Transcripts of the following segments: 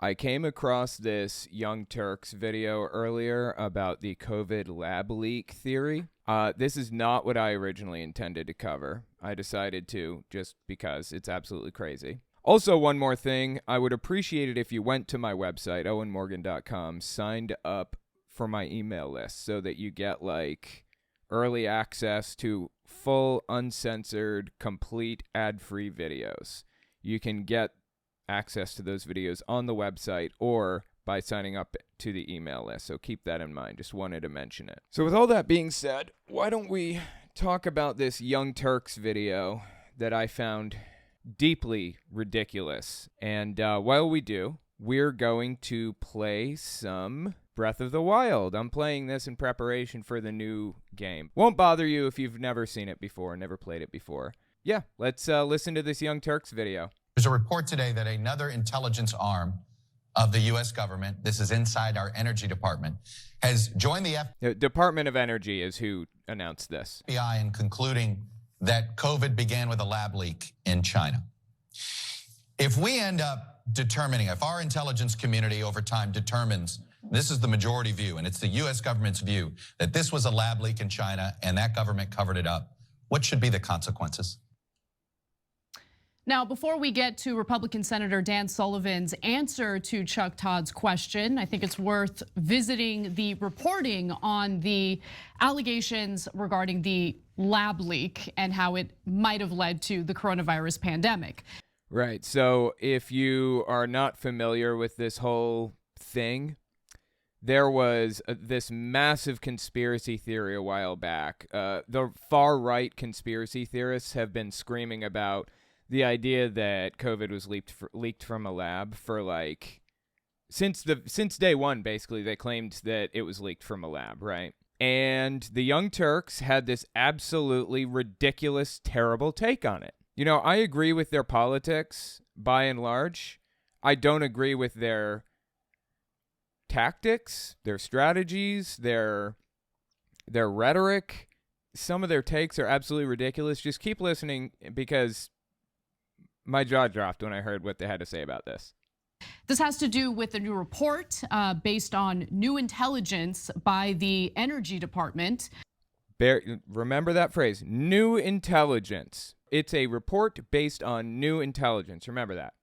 I came across this Young Turks video earlier about the COVID lab leak theory. This is not what I originally intended to cover. I decided to just because it's absolutely crazy. Also, one more thing, I would appreciate it if you went to my website, owenmorgan.com, signed up for my email list so that you get like early access to full, uncensored, complete ad-free videos. You can get access to those videos on the website or by signing up to the email list. So keep that in mind. Just wanted to mention it. So with all that being said, why don't we talk about this Young Turks video that I found deeply ridiculous. And while we do, we're going to play some Breath of the Wild. I'm playing this in preparation for the new game. Won't bother you if you've never seen it before, never played it before. Yeah, let's listen to this Young Turks video. There's a report today that another intelligence arm of the U.S. government, this is inside our Energy Department, has joined the Department of Energy is who announced this. FBI in concluding that COVID began with a lab leak in China. If we end up determining, if our intelligence community over time determines, this is the majority view, and it's the U.S. government's view, that this was a lab leak in China and that government covered it up, what should be the consequences? Now, before we get to Republican Senator Dan Sullivan's answer to Chuck Todd's question, I think it's worth visiting the reporting on the allegations regarding the lab leak and how it might have led to the coronavirus pandemic. Right. So if you are not familiar with this whole thing, there was this massive conspiracy theory a while back. The far-right conspiracy theorists have been screaming about the idea that COVID was leaked from a lab for like since day one. Basically, they claimed that it was leaked from a lab, right? And the Young Turks had this absolutely ridiculous, terrible take on it. You know, I agree with their politics by and large. I don't agree with their tactics, their strategies, their rhetoric. Some of their takes are absolutely ridiculous. Just keep listening because my jaw dropped when I heard what they had to say about this. This has to do with a new report based on new intelligence by the Energy Department. Remember that phrase, new intelligence. It's a report based on new intelligence. Remember that.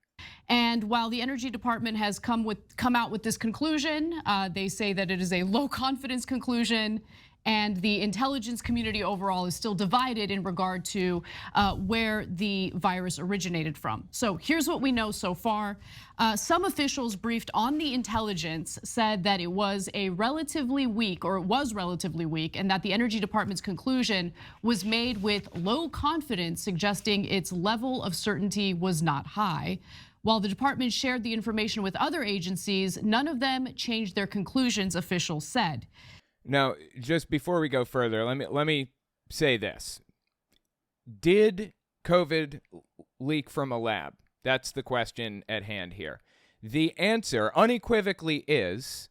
And while the Energy Department has come out with this conclusion, they say that it is a low confidence conclusion. And the intelligence community overall is still divided in regard to where the virus originated from. So here's what we know so far. Some officials briefed on the intelligence said that it was relatively weak, and that the Energy Department's conclusion was made with low confidence, suggesting its level of certainty was not high. While the department shared the information with other agencies, none of them changed their conclusions, officials said. Now, just before we go further, let me say this. Did COVID leak from a lab? That's the question at hand here. The answer unequivocally is,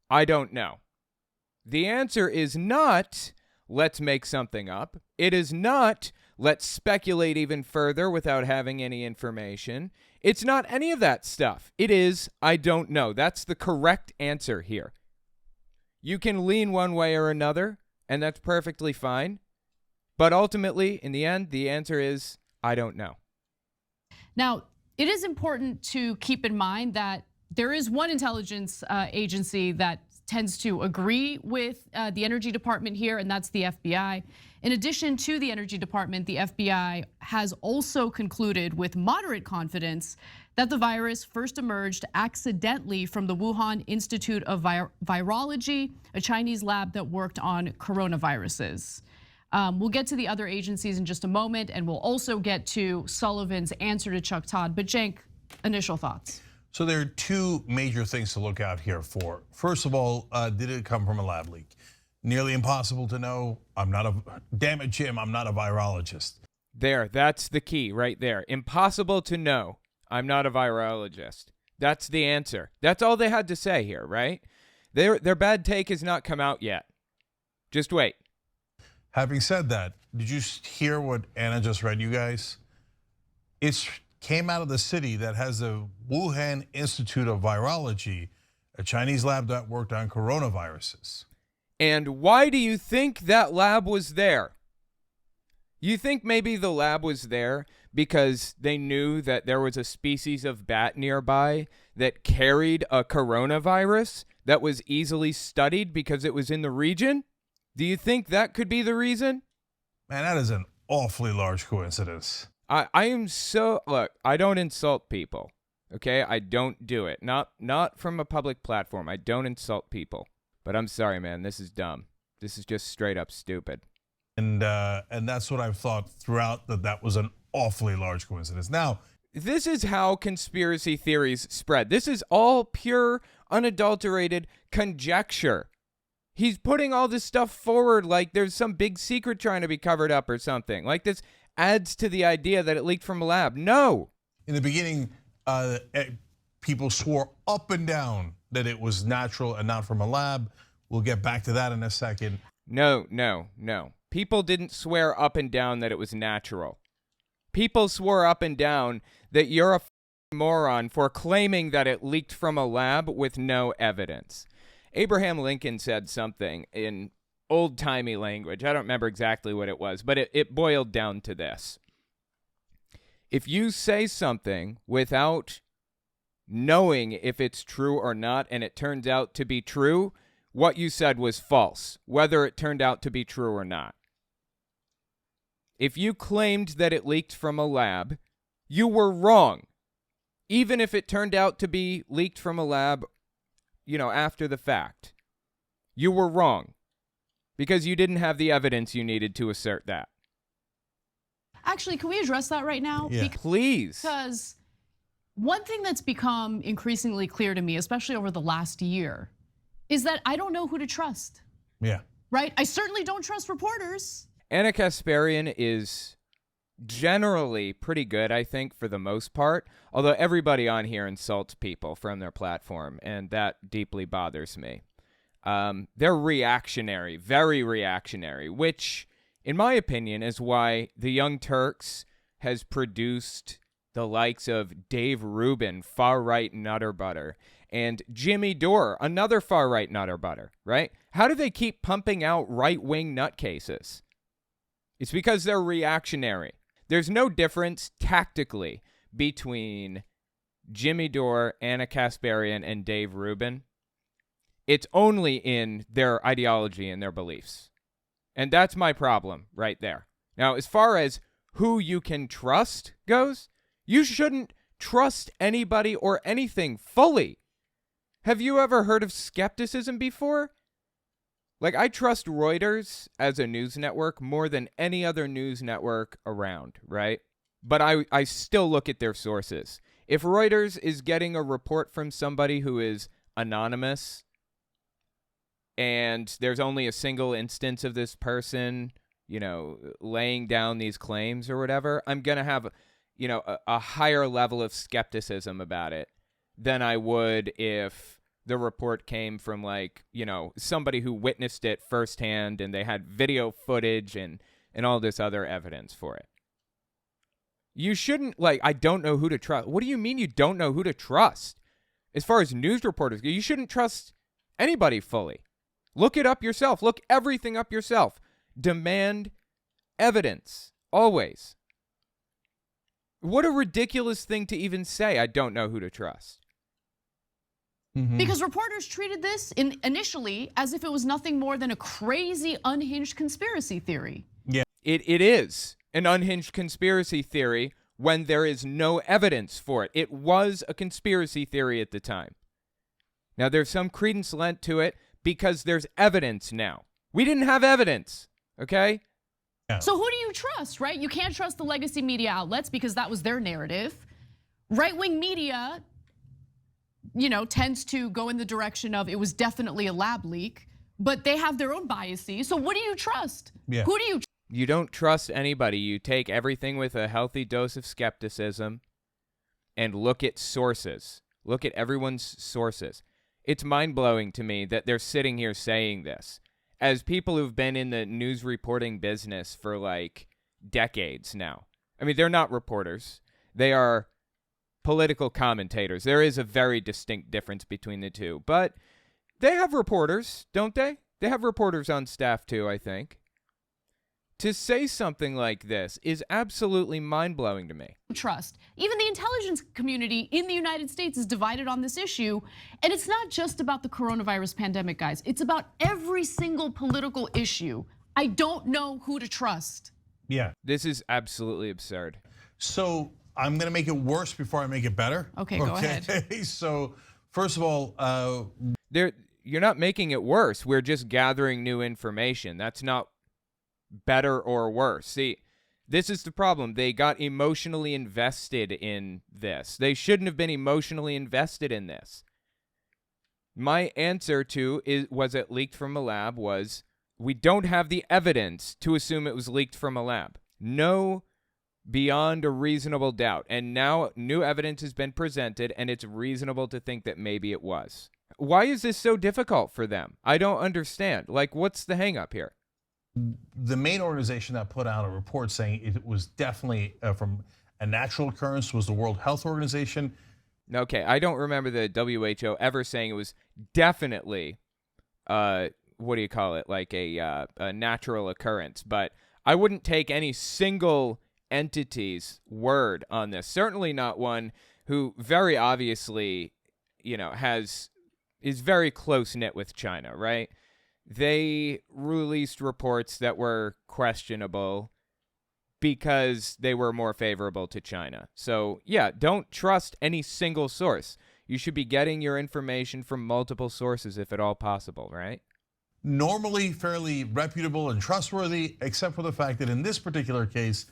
I don't know. The answer is not, let's make something up. It is not, let's speculate even further without having any information. It's not any of that stuff. It is, I don't know. That's the correct answer here. You can lean one way or another, and that's perfectly fine. But ultimately, in the end, the answer is, I don't know. Now, it is important to keep in mind that there is one intelligence agency that tends to agree with the Energy Department here, and that's the FBI. In addition to the Energy Department, the FBI has also concluded with moderate confidence that the virus first emerged accidentally from the Wuhan Institute of Virology, a Chinese lab that worked on coronaviruses. We'll get to the other agencies in just a moment, and we'll also get to Sullivan's answer to Chuck Todd. But Cenk, initial thoughts. So there are two major things to look out here for. First of all, did it come from a lab leak? Nearly impossible to know. Damn it, Jim, I'm not a virologist. That's the key right there. Impossible to know. I'm not a virologist. That's the answer. That's all they had to say here, right? Their bad take has not come out yet. Just wait. Having said that, did you hear what Anna just read, you guys? It's came out of the city that has the Wuhan Institute of Virology, a Chinese lab that worked on coronaviruses. And why do you think that lab was there? You think maybe the lab was there because they knew that there was a species of bat nearby that carried a coronavirus that was easily studied because it was in the region? Do you think that could be the reason? Man, that is an awfully large coincidence. I am so, look, I don't insult people, okay? I don't do it. Not from a public platform. I don't insult people. But I'm sorry, man, this is dumb. This is just straight up stupid. And that's what I've thought throughout, that was an awfully large coincidence. Now, this is how conspiracy theories spread. This is all pure, unadulterated conjecture. He's putting all this stuff forward like there's some big secret trying to be covered up or something. Like this adds to the idea that it leaked from a lab. No. In the beginning, people swore up and down that it was natural and not from a lab. We'll get back to that in a second. No. People didn't swear up and down that it was natural. People swore up and down that you're a moron for claiming that it leaked from a lab with no evidence. Abraham Lincoln said something in old-timey language. I don't remember exactly what it was, but it boiled down to this. If you say something without knowing if it's true or not, and it turns out to be true, what you said was false, whether it turned out to be true or not. If you claimed that it leaked from a lab, you were wrong. Even if it turned out to be leaked from a lab, after the fact. You were wrong. Because you didn't have the evidence you needed to assert that. Actually, can we address that right now? Yeah. Please. Because one thing that's become increasingly clear to me, especially over the last year, is that I don't know who to trust. Yeah. Right? I certainly don't trust reporters. Anna Kasparian is generally pretty good, I think, for the most part. Although everybody on here insults people from their platform, and that deeply bothers me. They're reactionary, very reactionary, which, in my opinion, is why the Young Turks has produced the likes of Dave Rubin, far-right nutter butter, and Jimmy Dore, another far-right nutter butter, right? How do they keep pumping out right-wing nutcases? It's because they're reactionary. There's no difference tactically between Jimmy Dore, Anna Kasparian, and Dave Rubin. It's only in their ideology and their beliefs. And that's my problem right there. Now, as far as who you can trust goes, you shouldn't trust anybody or anything fully. Have you ever heard of skepticism before? Like, I trust Reuters as a news network more than any other news network around, right? But I still look at their sources. If Reuters is getting a report from somebody who is anonymous, and there's only a single instance of this person, laying down these claims or whatever, I'm going to have, a higher level of skepticism about it than I would if the report came from somebody who witnessed it firsthand and they had video footage and all this other evidence for it. You shouldn't, I don't know who to trust. What do you mean you don't know who to trust? As far as news reporters go, you shouldn't trust anybody fully. Look it up yourself. Look everything up yourself. Demand evidence. Always. What a ridiculous thing to even say. I don't know who to trust. Mm-hmm. Because reporters treated this initially as if it was nothing more than a crazy, unhinged conspiracy theory. Yeah. It is an unhinged conspiracy theory when there is no evidence for it. It was a conspiracy theory at the time. Now, there's some credence lent to it because there's evidence now. We didn't have evidence, okay? Yeah. So who do you trust, right? You can't trust the legacy media outlets because that was their narrative. Right-wing media, tends to go in the direction of it was definitely a lab leak, but they have their own biases. So what do you trust? Yeah. Who do you trust? You don't trust anybody. You take everything with a healthy dose of skepticism and look at sources. Look at everyone's sources. It's mind-blowing to me that they're sitting here saying this. As people who've been in the news reporting business for decades now. I mean, they're not reporters. They are political commentators. There is a very distinct difference between the two. But they have reporters, don't they? They have reporters on staff too, I think. To say something like this is absolutely mind-blowing to me. Trust. Even the intelligence community in the United States is divided on this issue. And it's not just about the coronavirus pandemic, guys. It's about every single political issue. I don't know who to trust. Yeah. This is absolutely absurd. So I'm going to make it worse before I make it better. Okay, go ahead. So first of all, you're not making it worse. We're just gathering new information. That's not better or worse. See, this is the problem. They got emotionally invested in this. They shouldn't have been emotionally invested in this. My answer to was it leaked from a lab was we don't have the evidence to assume it was leaked from a lab. No, beyond a reasonable doubt. And now new evidence has been presented and it's reasonable to think that maybe it was. Why is this so difficult for them? I don't understand. Like, what's the hang up here? The main organization that put out a report saying it was definitely from a natural occurrence was the World Health Organization. Okay, I don't remember the WHO ever saying it was definitely, what do you call it, like a natural occurrence. But I wouldn't take any single entity's word on this. Certainly not one who very obviously, is very close-knit with China, right? They released reports that were questionable because they were more favorable to China. So, yeah, don't trust any single source. You should be getting your information from multiple sources if at all possible, right? Normally fairly reputable and trustworthy, except for the fact that in this particular case,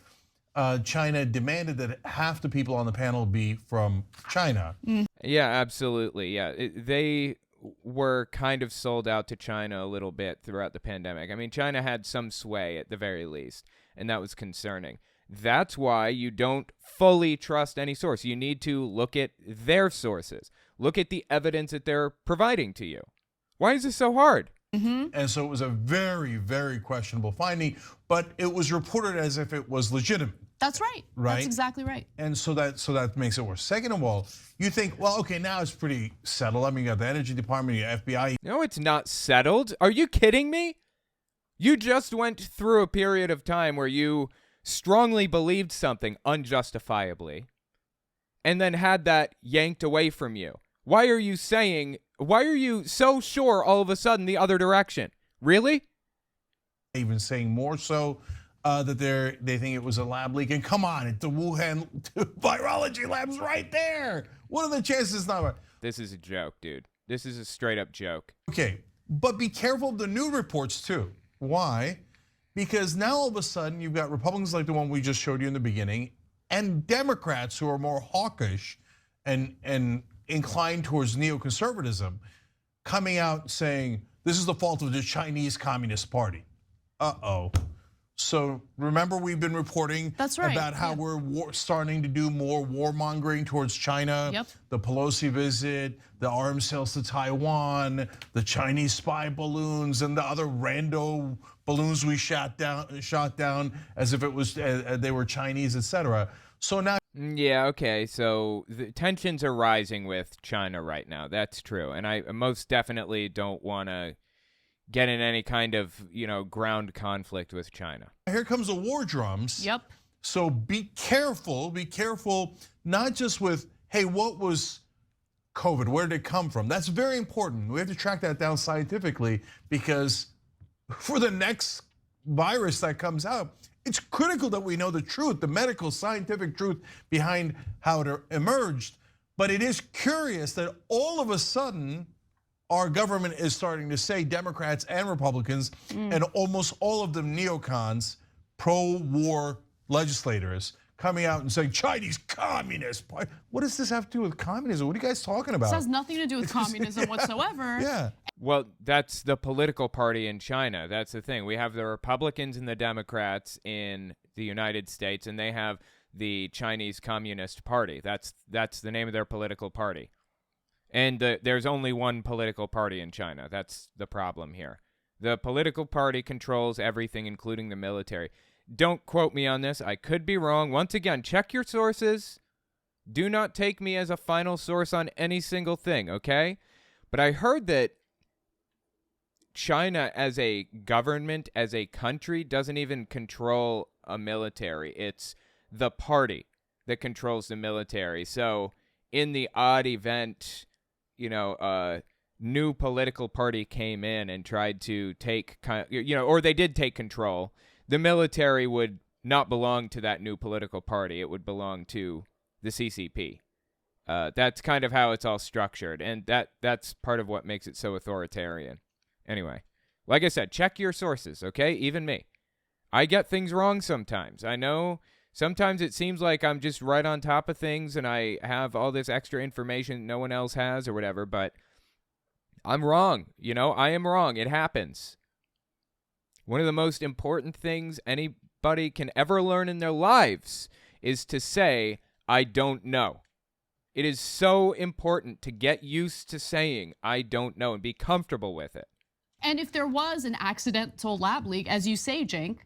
China demanded that half the people on the panel be from China. Yeah, absolutely. Yeah, they were kind of sold out to China a little bit throughout the pandemic. I mean, China had some sway at the very least, and that was concerning. That's why you don't fully trust any source. You need to look at their sources. Look at the evidence that they're providing to you. Why is this so hard? And so it was a very, very questionable finding, but it was reported as if it was legitimate. That's right. That's exactly right. And so that makes it worse. Second of all, you think, well, okay, now it's pretty settled. I mean, you got the Energy Department, you got FBI. No, it's not settled. Are you kidding me? You just went through a period of time where you strongly believed something unjustifiably and then had that yanked away from you. Why are you so sure all of a sudden the other direction? Really? Even saying more so that they think it was a lab leak. And come on, the Wuhan virology lab's right there. What are the chances it's not? This is a joke, dude. This is a straight up joke. Okay, but be careful of the new reports too. Why? Because now all of a sudden you've got Republicans like the one we just showed you in the beginning and Democrats who are more hawkish and inclined towards neoconservatism coming out saying this is the fault of the Chinese Communist Party. So remember we've been reporting about how we're starting to do more warmongering towards China. Yep. The Pelosi visit, the arms sales to Taiwan, the Chinese spy balloons, and the other rando balloons we shot down as if it was they were Chinese, etc. So now. Yeah, okay, so the tensions are rising with China right now. That's true. And I most definitely don't want to get in any kind of, ground conflict with China. Here comes the war drums. Yep. So be careful, not just with, hey, what was COVID? Where did it come from? That's very important. We have to track that down scientifically because for the next virus that comes out, it's critical that we know the truth, the medical scientific truth behind how it emerged. But it is curious that all of a sudden, our government is starting to say, Democrats and Republicans, and almost all of them neocons, pro-war legislators, coming out and saying, Chinese Communist Party. What does this have to do with communism? What are you guys talking about? This has nothing to do with communism whatsoever. Yeah. Well, that's the political party in China. That's the thing. We have the Republicans and the Democrats in the United States, and they have the Chinese Communist Party. That's the name of their political party. And there's only one political party in China. That's the problem here. The political party controls everything, including the military. Don't quote me on this. I could be wrong. Once again, check your sources. Do not take me as a final source on any single thing, okay? But I heard that China as a government, as a country, doesn't even control a military. It's the party that controls the military. So in the odd event, a new political party came in and tried to take, or they did take control, the military would not belong to that new political party. It would belong to the CCP. That's kind of how it's all structured, and that's part of what makes it so authoritarian. Anyway, like I said, check your sources, okay? Even me. I get things wrong sometimes. I know sometimes it seems like I'm just right on top of things and I have all this extra information no one else has or whatever, but I'm wrong. I am wrong. It happens. One of the most important things anybody can ever learn in their lives is to say, I don't know. It is so important to get used to saying, I don't know, and be comfortable with it. And if there was an accidental lab leak, as you say, Jink,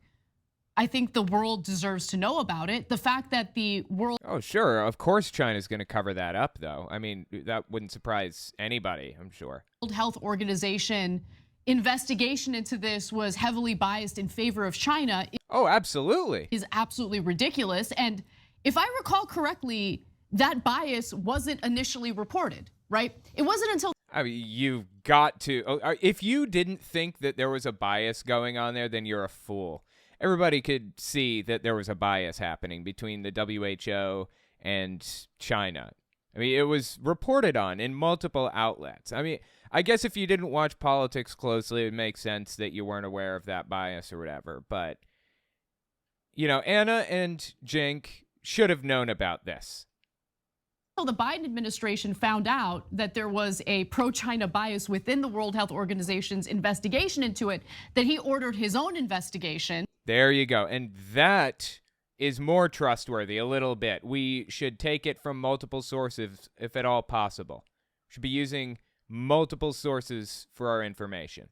I think the world deserves to know about it. The fact that the world... Oh, sure. Of course China's going to cover that up, though. I mean, that wouldn't surprise anybody, I'm sure. World Health Organization investigation into this was heavily biased in favor of China. Oh, absolutely. Is absolutely ridiculous. And if I recall correctly, that bias wasn't initially reported, right? It wasn't until... I mean, you've got to... If you didn't think that there was a bias going on there, then you're a fool. Everybody could see that there was a bias happening between the WHO and China. I mean, it was reported on in multiple outlets. I mean, I guess if you didn't watch politics closely, it would make sense that you weren't aware of that bias or whatever. But, Anna and Jink should have known about this. The Biden administration found out that there was a pro-China bias within the World Health Organization's investigation into it, that he ordered his own investigation. There you go. And that is more trustworthy a little bit. We should take it from multiple sources if at all possible. We should be using multiple sources for our information.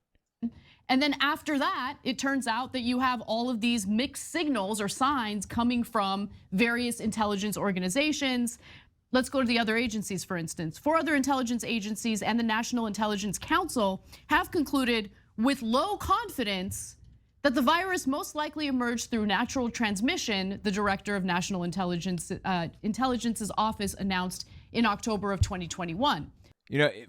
And then after that, it turns out that you have all of these mixed signals or signs coming from various intelligence organizations. Let's go to the other agencies, for instance. 4 other intelligence agencies and the National Intelligence Council have concluded with low confidence that the virus most likely emerged through natural transmission, the director of National Intelligence's office announced in October of 2021.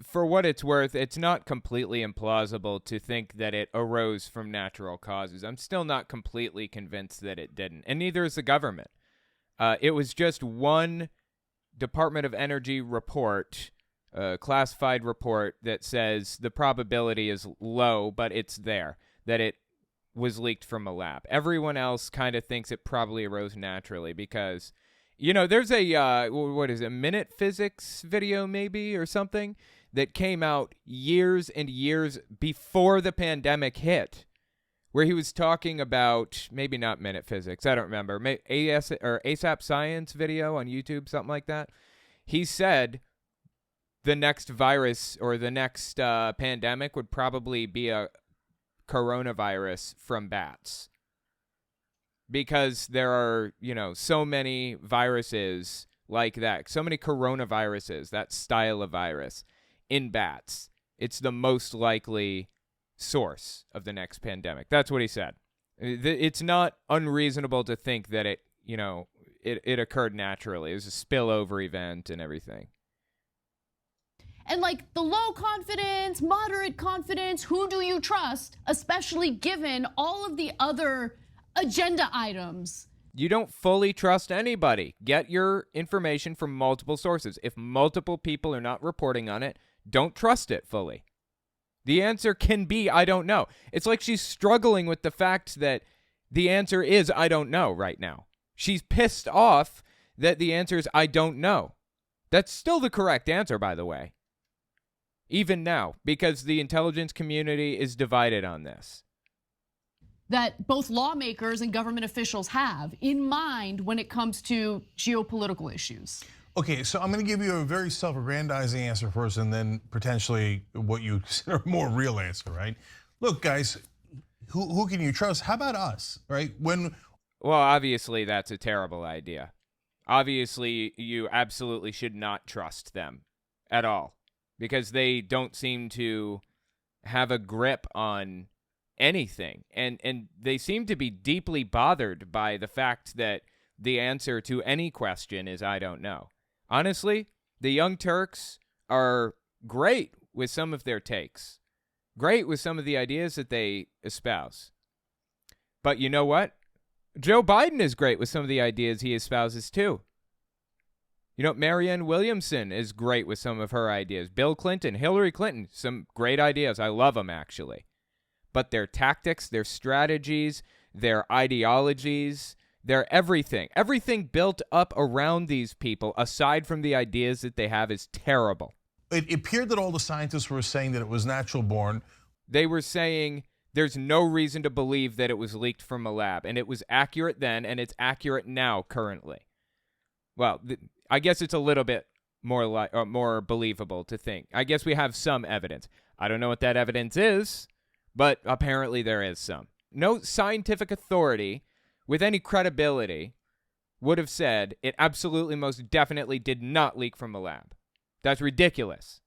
For what it's worth, it's not completely implausible to think that it arose from natural causes. I'm still not completely convinced that it didn't, and neither is the government. It was just one Department of Energy report, classified report that says the probability is low, but it's there, that it was leaked from a lab. Everyone else kind of thinks it probably arose naturally because, there's a, Minute Physics video maybe or something that came out years and years before the pandemic hit, where he was talking about, maybe not Minute Physics, I don't remember, ASAP Science video on YouTube, something like that. He said the next virus or the next pandemic would probably be a coronavirus from bats. Because there are, so many viruses like that, so many coronaviruses, that style of virus, in bats. It's the most likely source of the next pandemic. That's what he said. It's not unreasonable to think that it occurred naturally. It was a spillover event and everything. And like the low confidence, moderate confidence, who do you trust, especially given all of the other agenda items? You don't fully trust anybody. Get your information from multiple sources. If multiple people are not reporting on it, don't trust it fully. The answer can be, I don't know. It's like she's struggling with the fact that the answer is, I don't know right now. She's pissed off that the answer is, I don't know. That's still the correct answer, by the way. Even now, because the intelligence community is divided on this. That both lawmakers and government officials have in mind when it comes to geopolitical issues. Okay, so I'm going to give you a very self-aggrandizing answer first, and then potentially what you consider a more real answer, right? Look, guys, who can you trust? How about us, right? Well, obviously that's a terrible idea. Obviously, you absolutely should not trust them at all because they don't seem to have a grip on anything. And they seem to be deeply bothered by the fact that the answer to any question is, I don't know. Honestly, the Young Turks are great with some of their takes, great with some of the ideas that they espouse. But you know what? Joe Biden is great with some of the ideas he espouses too. You know, Marianne Williamson is great with some of her ideas. Bill Clinton, Hillary Clinton, some great ideas. I love them, actually. But their tactics, their strategies, their ideologies, their everything built up around these people, aside from the ideas that they have, is terrible. It appeared that all the scientists were saying that it was natural born. They were saying there's no reason to believe that it was leaked from a lab, and it was accurate then, and it's accurate now, currently. Well, I guess it's a little bit more believable to think. I guess we have some evidence. I don't know what that evidence is, but apparently there is some. No scientific authority with any credibility would have said it absolutely most definitely did not leak from a lab. That's ridiculous.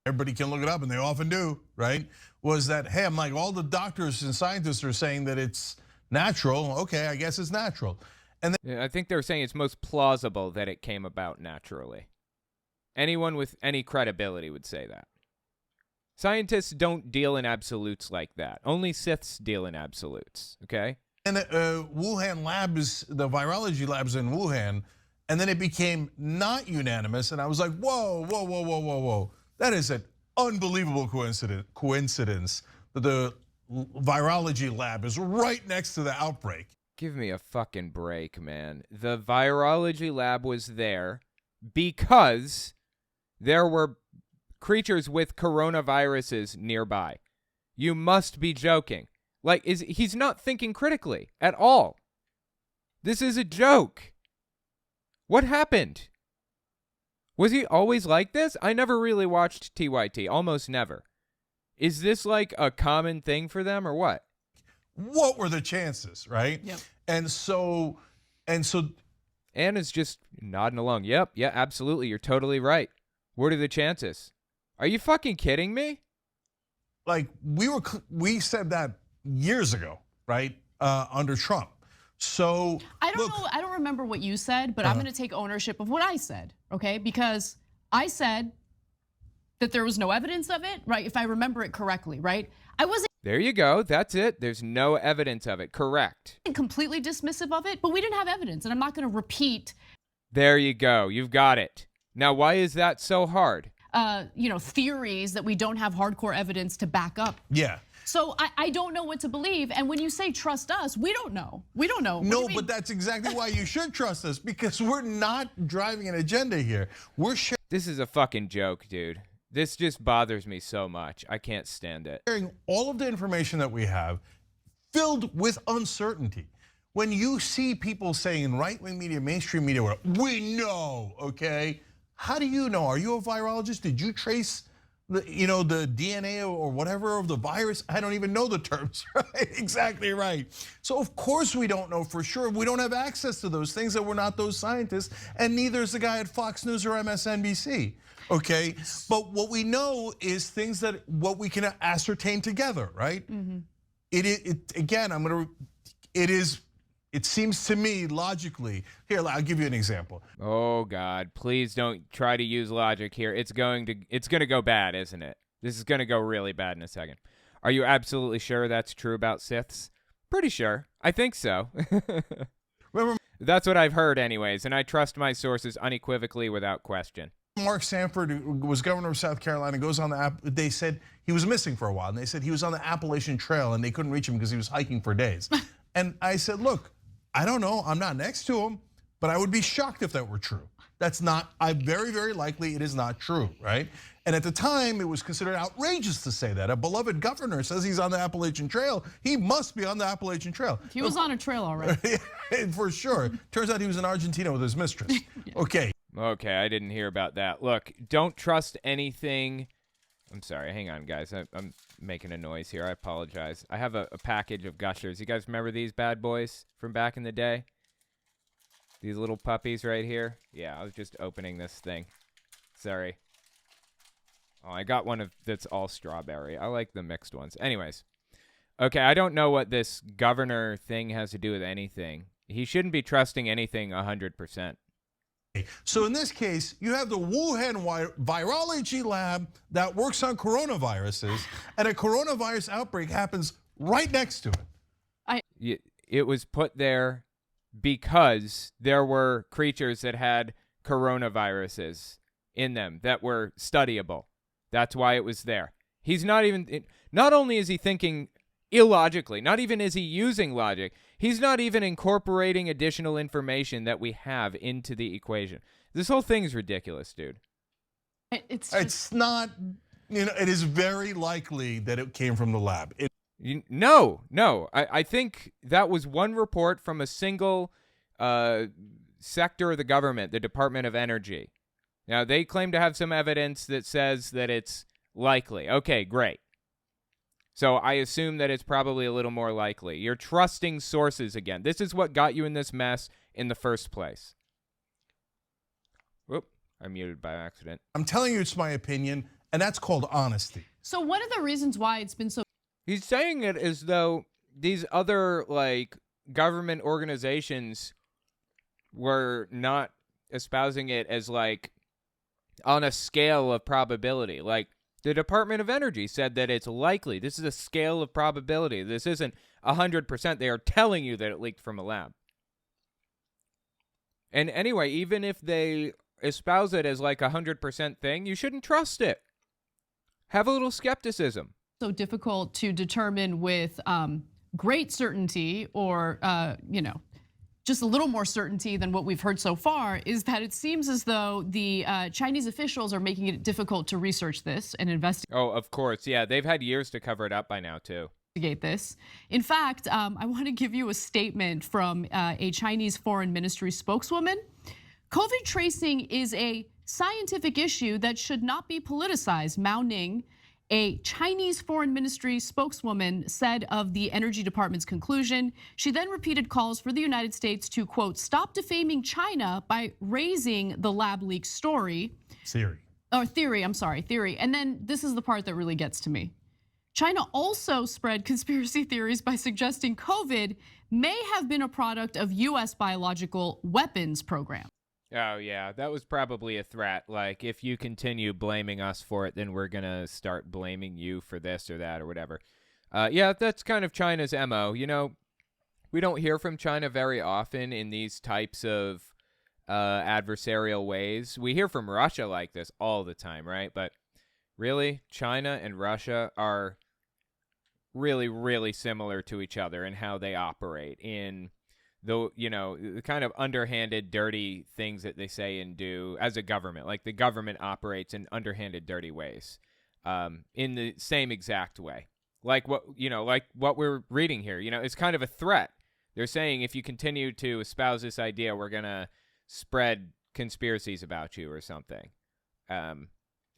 Everybody can look it up, and they often do, right? Was that, hey, I'm like, all the doctors and scientists are saying that it's natural. Okay, I guess it's natural. And I think they're saying it's most plausible that it came about naturally. Anyone with any credibility would say that. Scientists don't deal in absolutes like that. Only Siths deal in absolutes, okay? And Wuhan labs, the virology labs in Wuhan, and then it became not unanimous, and I was like, whoa. That is an unbelievable coincidence that the virology lab is right next to the outbreak. Give me a fucking break, man. The virology lab was there because there were creatures with coronaviruses nearby. You must be joking. Like, he's not thinking critically at all. This is a joke. What happened? Was he always like this? I never really watched TYT, almost never. Is this like a common thing for them or what? What were the chances, right? Yep. And so Anna's just nodding along. Yep, yeah, absolutely. You're totally right. What are the chances? Are you fucking kidding me? Like we said that years ago, right? Under Trump. So I don't know. I don't remember what you said, but I'm going to take ownership of what I said, okay? Because I said that there was no evidence of it, right? If I remember it correctly, right? I wasn't. There you go. That's it. There's no evidence of it. Correct. Completely dismissive of it, but we didn't have evidence, and I'm not going to repeat. There you go. You've got it. Now, why is that so hard? Theories that we don't have hardcore evidence to back up. Yeah. So I don't know what to believe, and when you say trust us, we don't know. We don't know. No, but that's exactly why you should trust us, because we're not driving an agenda here. We're This is a fucking joke, dude. This just bothers me so much. I can't stand it. sharing all of the information that we have filled with uncertainty. When you see people saying in right-wing media, mainstream media, we know, okay? How do you know? Are you a virologist? Did you trace the DNA or whatever of the virus? I don't even know the terms, right? Exactly right. So of course we don't know for sure. We don't have access to those things, and we're not those scientists, and neither is the guy at Fox News or MSNBC. Okay, but what we know is things that what we can ascertain together, right? Mm-hmm. It seems to me logically. Here, I'll give you an example. Oh God, please don't try to use logic here. It's going to go bad, isn't it? This is going to go really bad in a second. Are you absolutely sure that's true about Siths? Pretty sure. I think so. Remember, that's what I've heard anyways, and I trust my sources unequivocally without question. Mark Sanford, who was governor of South Carolina, goes on they said he was missing for a while, and they said he was on the Appalachian Trail, and they couldn't reach him because he was hiking for days. And I said, look, I don't know, I'm not next to him, but I would be shocked if that were true. That's not, very, very likely it is not true, right? And at the time, it was considered outrageous to say that. A beloved governor says he's on the Appalachian Trail. He must be on the Appalachian Trail. He was on a trail already. For sure. Turns out he was in Argentina with his mistress. Yeah. Okay. Okay, I didn't hear about that. Look, don't trust anything. I'm sorry, hang on, guys. I'm making a noise here. I apologize. I have a package of Gushers. You guys remember these bad boys from back in the day? These little puppies right here. Yeah, I was just opening this thing. Sorry. Oh, I got one that's all strawberry. I like the mixed ones. Anyways. Okay, I don't know what this governor thing has to do with anything. He shouldn't be trusting anything 100%. So in this case, you have the Wuhan virology lab that works on coronaviruses, and a coronavirus outbreak happens right next to it. It was put there because there were creatures that had coronaviruses in them that were studyable. That's why it was there. He's not only is he thinking illogically, not even is he using logic, he's not even incorporating additional information that we have into the equation. This whole thing is ridiculous, dude. It's not, it is very likely that it came from the lab. No. I think that was one report from a single sector of the government, the Department of Energy. Now, they claim to have some evidence that says that it's likely. Okay, great. So I assume that it's probably a little more likely. You're trusting sources again. This is what got you in this mess in the first place. Whoop, I muted by accident. I'm telling you it's my opinion, and that's called honesty. So one of the reasons why it's been so... He's saying it as though these other, government organizations were not espousing it as, on a scale of probability. The Department of Energy said that it's likely. This is a scale of probability. This isn't 100%. They are telling you that it leaked from a lab. And anyway, even if they espouse it as 100% thing, you shouldn't trust it. Have a little skepticism. So difficult to determine with great certainty or, just a little more certainty than what we've heard so far is that it seems as though the Chinese officials are making it difficult to research this and investigate. Oh, of course. Yeah, they've had years to cover it up by now, too. This. In fact, I want to give you a statement from a Chinese foreign ministry spokeswoman. COVID tracing is a scientific issue that should not be politicized, Mao Ning, a Chinese foreign ministry spokeswoman, said of the Energy Department's conclusion. She then repeated calls for the United States to, quote, stop defaming China by raising the lab leak story. Theory. And then this is the part that really gets to me. China also spread conspiracy theories by suggesting COVID may have been a product of US biological weapons program. Oh, yeah, that was probably a threat. If you continue blaming us for it, then we're going to start blaming you for this or that or whatever. Yeah, that's kind of China's MO. We don't hear from China very often in these types of adversarial ways. We hear from Russia like this all the time, right? But really, China and Russia are really, really similar to each other in how they operate in the kind of underhanded, dirty things that they say and do as a government. The government operates in underhanded, dirty ways, in the same exact way. Like what we're reading here. It's kind of a threat. They're saying if you continue to espouse this idea, we're gonna spread conspiracies about you or something.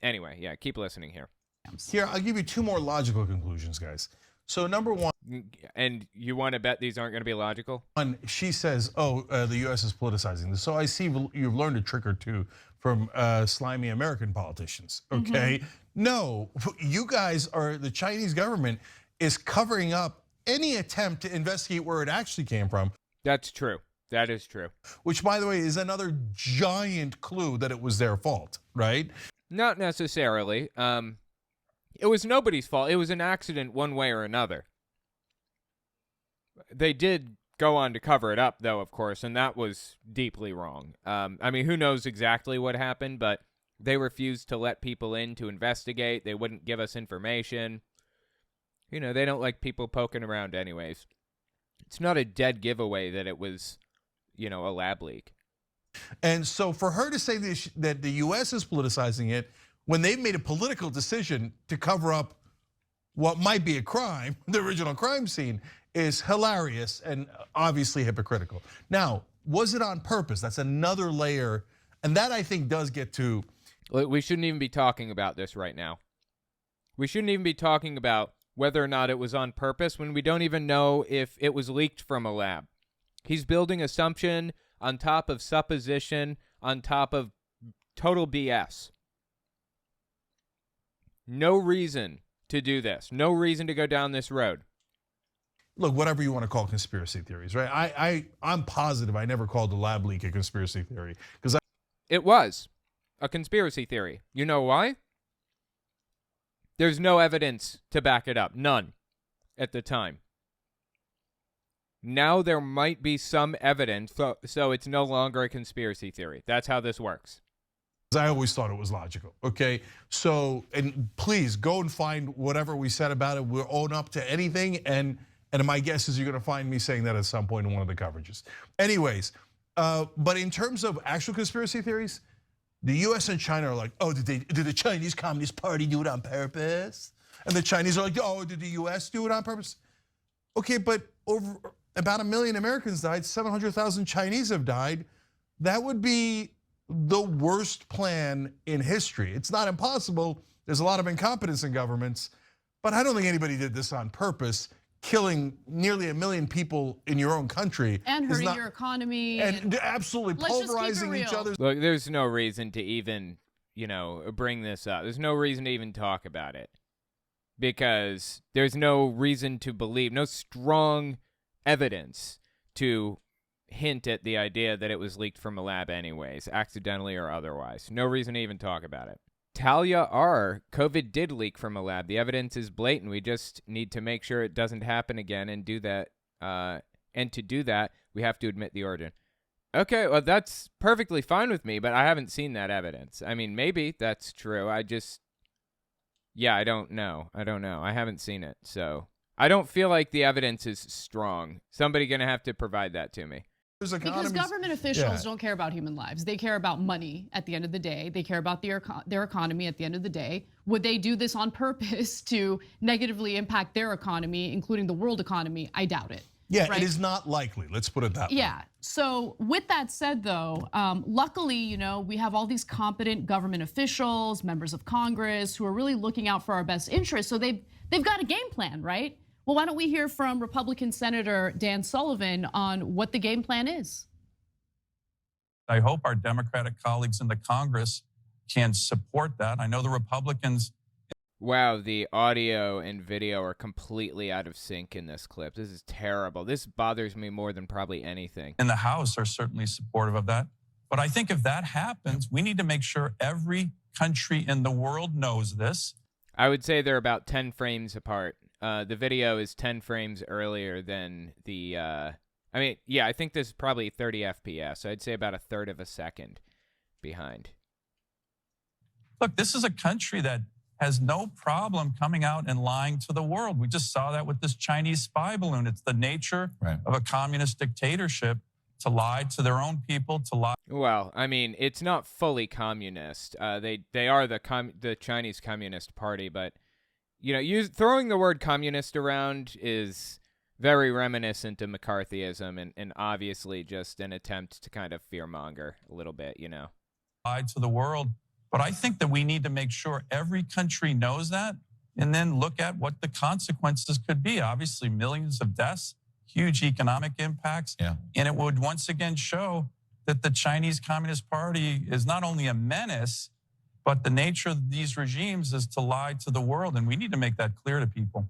Anyway, yeah, keep listening here. Here, I'll give you two more logical conclusions, guys. So number one. And you want to bet these aren't going to be logical? She says, the U.S. is politicizing this. So I see you've learned a trick or two from slimy American politicians, okay? Mm-hmm. No, you guys the Chinese government is covering up any attempt to investigate where it actually came from. That's true. That is true. Which, by the way, is another giant clue that it was their fault, right? Not necessarily. It was nobody's fault. It was an accident one way or another. They did go on to cover it up, though, of course, and that was deeply wrong. Who knows exactly what happened, but they refused to let people in to investigate. They wouldn't give us information. They don't like people poking around anyways. It's not a dead giveaway that it was, a lab leak. And so for her to say that the U.S. is politicizing it, when they've made a political decision to cover up what might be a crime, the original crime scene, is hilarious and obviously hypocritical. Now, was it on purpose? That's another layer, and that I think does get to... We shouldn't even be talking about this right now. We shouldn't even be talking about whether or not it was on purpose when we don't even know if it was leaked from a lab. He's building assumption on top of supposition, on top of total BS. No reason to do this. No reason to go down this road. Look, whatever you want to call conspiracy theories, right? I'm positive I never called the lab leak a conspiracy theory because It was a conspiracy theory. You know why? There's no evidence to back it up. None at the time. Now there might be some evidence, so it's no longer a conspiracy theory. That's how this works. I always thought it was logical, okay? So, and please go and find whatever we said about it. We'll own up to anything, and my guess is you're gonna find me saying that at some point in one of the coverages. Anyways, but in terms of actual conspiracy theories, the US and China are like, oh, did the Chinese Communist Party do it on purpose? And the Chinese are like, oh, did the US do it on purpose? Okay, but over about 1 million Americans died, 700,000 Chinese have died. That would be the worst plan in history. It's not impossible. There's a lot of incompetence in governments, but I don't think anybody did this on purpose. Killing nearly 1 million people in your own country and hurting your economy and absolutely pulverizing each other. Look, there's no reason to even, bring this up. There's no reason to even talk about it because there's no reason to believe, no strong evidence to hint at the idea that it was leaked from a lab anyways, accidentally or otherwise. No reason to even talk about it. Talia R. COVID did leak from a lab. The evidence is blatant. We just need to make sure it doesn't happen again and do that. And to do that, we have to admit the origin. Okay, well, that's perfectly fine with me, but I haven't seen that evidence. I mean, maybe that's true. I don't know. I haven't seen it, so I don't feel like the evidence is strong. Somebody gonna have to provide that to me. Because government officials don't care about human lives. They care about money at the end of the day. They care about their economy at the end of the day. Would they do this on purpose to negatively impact their economy, including the world economy? I doubt it. Yeah, right? It is not likely. Let's put it that way. Yeah. So with that said, though, luckily, we have all these competent government officials, members of Congress, who are really looking out for our best interests. So they've got a game plan, right? Well, why don't we hear from Republican Senator Dan Sullivan on what the game plan is? I hope our Democratic colleagues in the Congress can support that. I know the Republicans. Wow, the audio and video are completely out of sync in this clip. This is terrible. This bothers me more than probably anything. In the House are certainly supportive of that. But I think if that happens, we need to make sure every country in the world knows this. I would say they're about 10 frames apart. The video is 10 frames earlier than the, I think this is probably 30 FPS. So I'd say about a third of a second behind. Look, this is a country that has no problem coming out and lying to the world. We just saw that with this Chinese spy balloon. It's the nature of a communist dictatorship to lie to their own people, to lie. Well, I mean, it's not fully communist. They are the Chinese Communist Party, but throwing the word communist around is very reminiscent of McCarthyism and obviously just an attempt to kind of fearmonger a little bit, Lie to the world. But I think that we need to make sure every country knows that and then look at what the consequences could be. Obviously, millions of deaths, huge economic impacts. Yeah. And it would once again show that the Chinese Communist Party is not only a menace, but the nature of these regimes is to lie to the world. And we need to make that clear to people.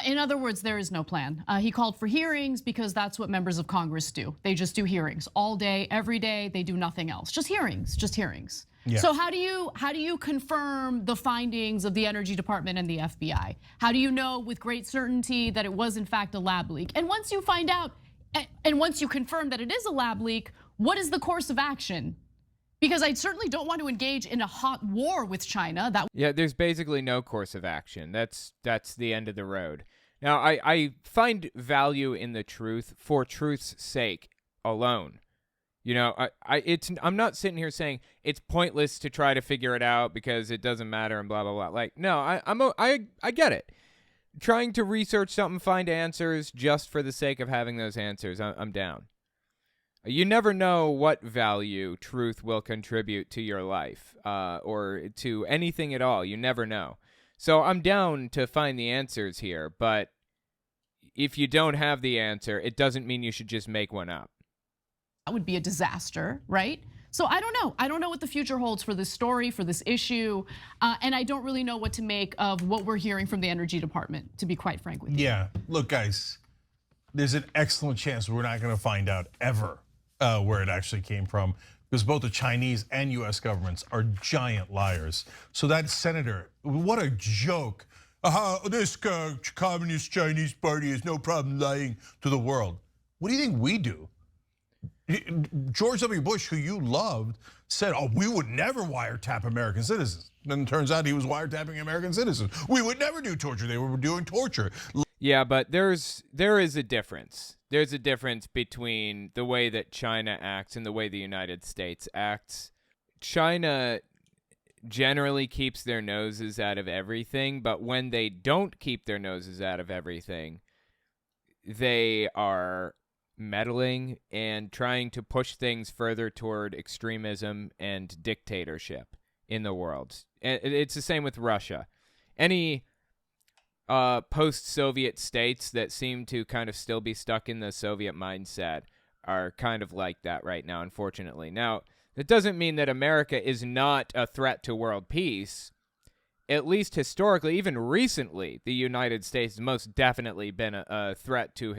In other words, there is no plan. He called for hearings because that's what members of Congress do. They just do hearings all day, every day. They do nothing else. Just hearings, just hearings. Yeah. So how do you confirm the findings of the Energy Department and the FBI? How do you know with great certainty that it was in fact a lab leak? And once you find out, and once you confirm that it is a lab leak, what is the course of action? Because I certainly don't want to engage in a hot war with China. Yeah, there's basically no course of action. That's the end of the road. Now, I find value in the truth for truth's sake alone. I'm not sitting here saying it's pointless to try to figure it out because it doesn't matter and blah blah blah. Like, no, I get it. Trying to research something, find answers just for the sake of having those answers, I'm down. You never know what value truth will contribute to your life or to anything at all. You never know. So I'm down to find the answers here, but if you don't have the answer, it doesn't mean you should just make one up. That would be a disaster, right? So I don't know. I don't know what the future holds for this story, for this issue, and I don't really know what to make of what we're hearing from the Energy Department, to be quite frank with you. Yeah, look, guys, there's an excellent chance we're not going to find out ever where it actually came from, because both the Chinese and US governments are giant liars. So that senator, what a joke. This communist Chinese party has no problem lying to the world. What do you think we do? George W. Bush, who you loved, said, we would never wiretap American citizens. Then it turns out he was wiretapping American citizens. We would never do torture. They were doing torture. Yeah, but there is a difference. There's a difference between the way that China acts and the way the United States acts. China generally keeps their noses out of everything, but when they don't keep their noses out of everything, they are meddling and trying to push things further toward extremism and dictatorship in the world. It's the same with Russia. Any post-Soviet states that seem to kind of still be stuck in the Soviet mindset are kind of like that right now, unfortunately. Now, that doesn't mean that America is not a threat to world peace. At least historically, even recently, the United States has most definitely been a threat to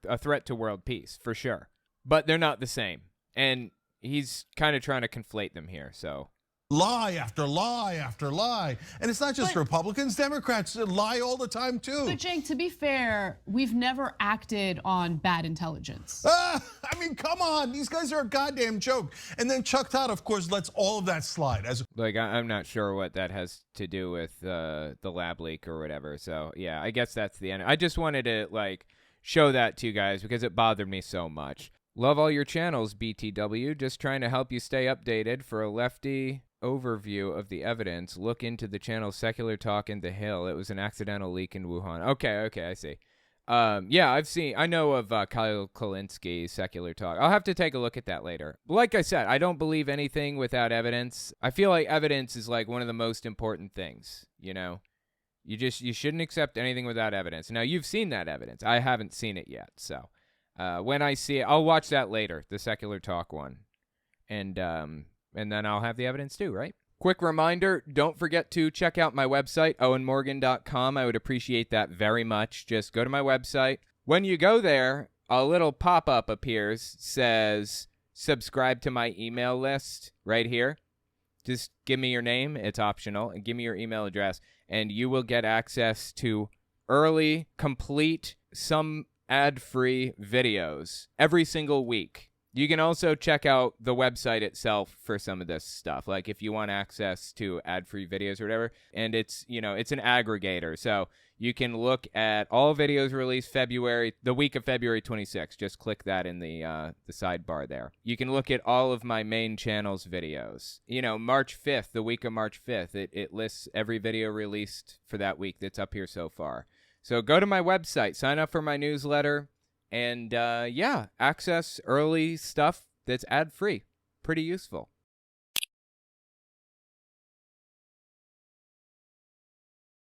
a threat to world peace, for sure. But they're not the same. And he's kind of trying to conflate them here, so. Lie after lie after lie. And it's not just Republicans, Democrats lie all the time too. But Cenk, to be fair, we've never acted on bad intelligence. I mean, come on, these guys are a goddamn joke. And then Chuck Todd, of course, lets all of that slide. I'm not sure what that has to do with the lab leak or whatever. So yeah, I guess that's the end. I just wanted to show that to you guys because it bothered me so much. Love all your channels, BTW. Just trying to help you stay updated. For a lefty overview of the evidence, look into the channel Secular Talk in the Hill. It was an accidental leak in Wuhan. Okay, I see. Yeah, I know of Kyle Kolinsky's Secular Talk. I'll have to take a look at that later. Like I said, I don't believe anything without evidence. I feel like evidence is like one of the most important things, you know? You shouldn't accept anything without evidence. Now, you've seen that evidence. I haven't seen it yet, so when I see it, I'll watch that later, the Secular Talk one. And then I'll have the evidence too, right? Quick reminder, don't forget to check out my website, owenmorgan.com. I would appreciate that very much. Just go to my website. When you go there, a little pop-up appears, says, subscribe to my email list right here. Just give me your name. It's optional. And give me your email address. And you will get access to early, complete, some ad-free videos every single week. You can also check out the website itself for some of this stuff, like if you want access to ad-free videos or whatever. And it's, it's an aggregator. So you can look at all videos released the week of February 26th. Just click that in the sidebar there. You can look at all of my main channel's videos. March 5th, the week of March 5th, it lists every video released for that week that's up here so far. So go to my website, sign up for my newsletter. And yeah, access early stuff that's ad-free. Pretty useful.